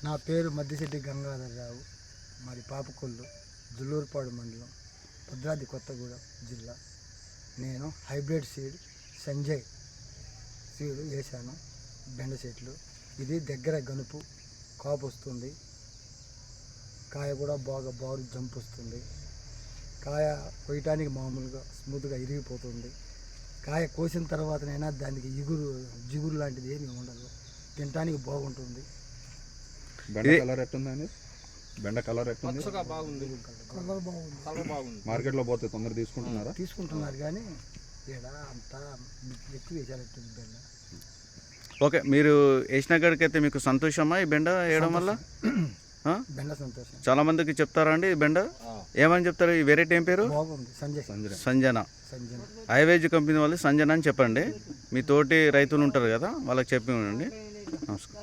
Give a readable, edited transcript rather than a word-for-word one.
నా పేరు మద్దిశెట్టి గంగాధరరావు, మాది పాపకొల్లు, జుల్లూరుపాడు మండలం, భద్రాద్రి కొత్తగూడెం జిల్లా. నేను హైబ్రిడ్ సీడ్ సంజయ్ సీడ్ వేసాను, బెండ చెట్లు. ఇది దగ్గర గనుపు, కాపు వస్తుంది, కాయ కూడా బాగా బారు జంప్ వస్తుంది. కాయ కొయ్యటానికి మామూలుగా స్మూత్గా ఇరిగిపోతుంది. కాయ కోసిన తర్వాతనైనా దానికి జిగురు లాంటిది ఏమీ ఉండదు, తినటానికి బాగుంటుంది. బెండ కలర్ ఎట్టుందండి? బెండ కలర్ ఎట్టుంది? కలర్ బాగుంది. మార్కెట్లో పోతే తొందర తీసుకుంటున్నారు కానీ ఇక్కడ అంతా ఎక్కువ వేసారట్టుంది బెండ. ఓకే, మీరు వేసిన కాడికైతే మీకు సంతోషమా ఈ బెండ వేయడం వల్ల? బెండ సంతోషం. చాలా మందికి చెప్తారా అండి ఈ బెండ? ఏమని చెప్తారు? ఈ వెరైటీ ఏం పేరు? బాగుంది, సంజన. ఐవేజ్ కంపెనీ వాళ్ళు సంజన అని చెప్పండి. మీ తోటి రైతులు ఉంటారు కదా, వాళ్ళకి చెప్పి ఉండండి. నమస్కారం.